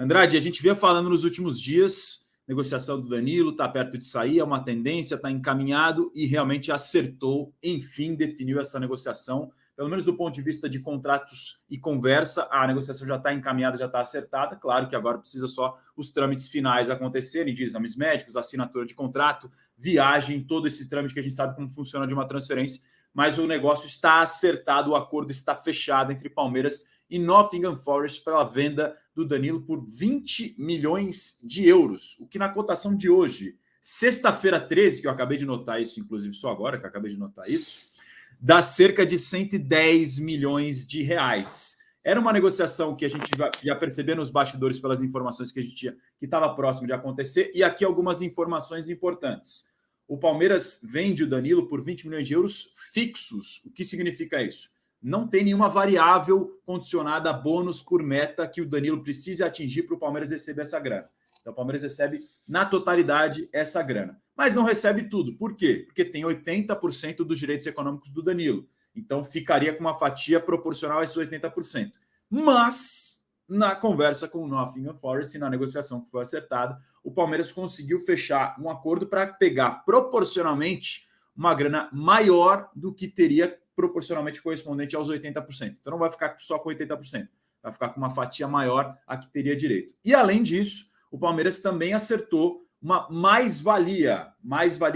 Andrade, a gente vinha falando nos últimos dias, negociação do Danilo está perto de sair, é uma tendência, está encaminhado e realmente acertou, enfim, definiu essa negociação. Pelo menos do ponto de vista de contratos e conversa, a negociação já está encaminhada, já está acertada. Claro que agora precisa só os trâmites finais acontecerem, de exames médicos, assinatura de contrato, viagem, todo esse trâmite que a gente sabe como funciona de uma transferência. Mas o negócio está acertado, o acordo está fechado entre Palmeiras e Nottingham Forest pela venda do Danilo por 20 milhões de euros. O que na cotação de hoje, sexta-feira 13, que eu acabei de notar isso, inclusive só agora que eu acabei de notar isso, dá cerca de 110 milhões de reais. Era uma negociação que a gente já percebeu nos bastidores pelas informações que a gente tinha, que estava próximo de acontecer, e aqui algumas informações importantes. O Palmeiras vende o Danilo por 20 milhões de euros fixos. O que significa isso? Não tem nenhuma variável condicionada a bônus por meta que o Danilo precise atingir para o Palmeiras receber essa grana. Então, o Palmeiras recebe na totalidade essa grana. Mas não recebe tudo. Por quê? Porque tem 80% dos direitos econômicos do Danilo. Então, ficaria com uma fatia proporcional a esses 80%. Mas, na conversa com o Nottingham Forest e na negociação que foi acertada, o Palmeiras conseguiu fechar um acordo para pegar proporcionalmente uma grana maior do que teria proporcionalmente correspondente aos 80%. Então, não vai ficar só com 80%. Vai ficar com uma fatia maior a que teria direito. E, além disso, o Palmeiras também acertou uma mais-valia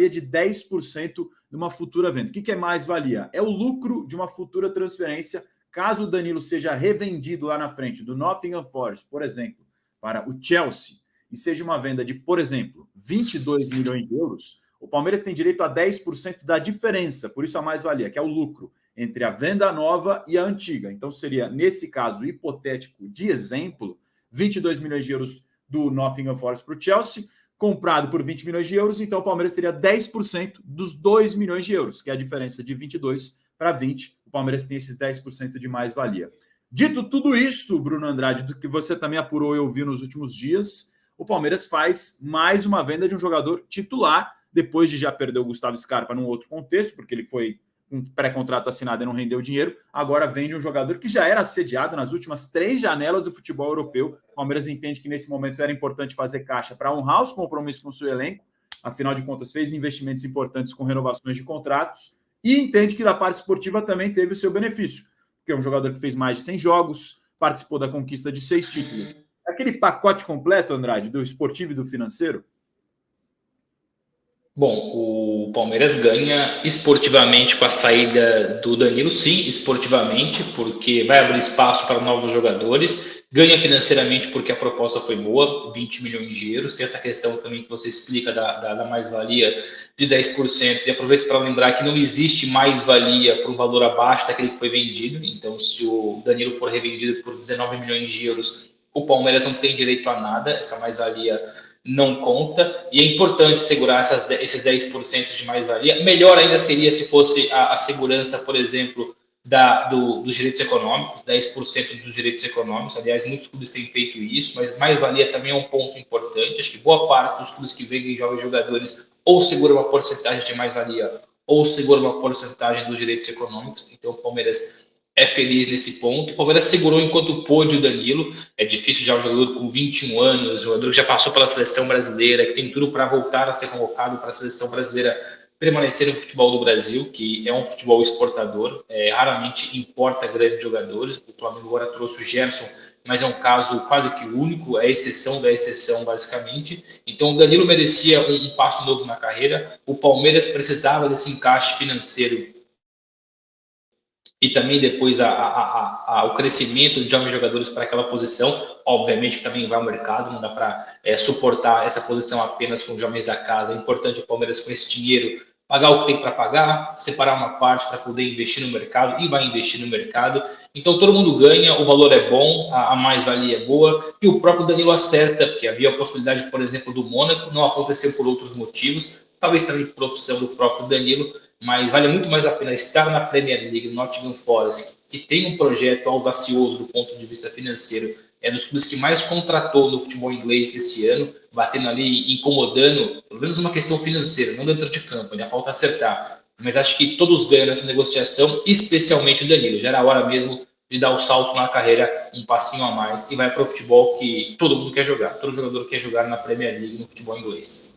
de 10% de uma futura venda. O que é mais-valia? É o lucro de uma futura transferência, caso o Danilo seja revendido lá na frente do Nottingham Forest, por exemplo, para o Chelsea, e seja uma venda de, por exemplo, 22 milhões de euros, o Palmeiras tem direito a 10% da diferença, por isso a mais-valia, que é o lucro entre a venda nova e a antiga. Então seria, nesse caso hipotético de exemplo, 22 milhões de euros do Nottingham Forest para o Chelsea, comprado por 20 milhões de euros, então o Palmeiras teria 10% dos 2 milhões de euros, que é a diferença de 22 para 20. O Palmeiras tem esses 10% de mais-valia. Dito tudo isso, Bruno Andrade, do que você também apurou e ouviu nos últimos dias, o Palmeiras faz mais uma venda de um jogador titular, depois de já perder o Gustavo Scarpa num outro contexto, porque ele foi um pré-contrato assinado e não rendeu dinheiro, agora vende um jogador que já era assediado nas últimas 3 janelas do futebol europeu. O Palmeiras entende que nesse momento era importante fazer caixa para honrar os compromissos com o seu elenco, afinal de contas fez investimentos importantes com renovações de contratos, e entende que da parte esportiva também teve o seu benefício, porque é um jogador que fez mais de 100 jogos, participou da conquista de 6 títulos. Aquele pacote completo, Andrade, do esportivo e do financeiro? Bom, o Palmeiras ganha esportivamente com a saída do Danilo, sim, esportivamente, porque vai abrir espaço para novos jogadores, ganha financeiramente porque a proposta foi boa, 20 milhões de euros, tem essa questão também que você explica da mais-valia de 10%, e aproveito para lembrar que não existe mais-valia por um valor abaixo daquele que foi vendido, então se o Danilo for revendido por 19 milhões de euros, o Palmeiras não tem direito a nada, essa mais-valia não conta, e é importante segurar esses 10% de mais-valia. Melhor ainda seria se fosse a segurança, por exemplo, dos direitos econômicos, 10% dos direitos econômicos. Aliás, muitos clubes têm feito isso, mas mais-valia também é um ponto importante. Acho que boa parte dos clubes que vendem jovens jogadores ou segura uma porcentagem de mais-valia ou segura uma porcentagem dos direitos econômicos. Então, o Palmeiras é feliz nesse ponto. O Palmeiras segurou enquanto pôde o Danilo. É difícil já um jogador com 21 anos, um jogador que já passou pela seleção brasileira, que tem tudo para voltar a ser convocado para a seleção brasileira, permanecer no futebol do Brasil, que é um futebol exportador, raramente importa grandes jogadores. O Flamengo agora trouxe o Gerson, mas é um caso quase que único, é a exceção da exceção, basicamente. Então o Danilo merecia um passo novo na carreira. O Palmeiras precisava desse encaixe financeiro e também depois o crescimento de jovens jogadores para aquela posição. Obviamente que também vai ao mercado, não dá para suportar essa posição apenas com jovens da casa. É importante o Palmeiras, com esse dinheiro, pagar o que tem para pagar, separar uma parte para poder investir no mercado, e vai investir no mercado. Então todo mundo ganha, o valor é bom, a mais-valia é boa, e o próprio Danilo acerta, porque havia a possibilidade, por exemplo, do Mônaco, não aconteceu por outros motivos, talvez também por opção do próprio Danilo, mas vale muito mais a pena estar na Premier League, no Nottingham Forest, que tem um projeto audacioso do ponto de vista financeiro, é dos clubes que mais contratou no futebol inglês desse ano, batendo ali, incomodando, pelo menos uma questão financeira, não dentro de campo, ainda falta acertar. Mas acho que todos ganham nessa negociação, especialmente o Danilo. Já era hora mesmo de dar o salto na carreira um passinho a mais e vai para o futebol que todo mundo quer jogar. Todo jogador quer jogar na Premier League, no futebol inglês.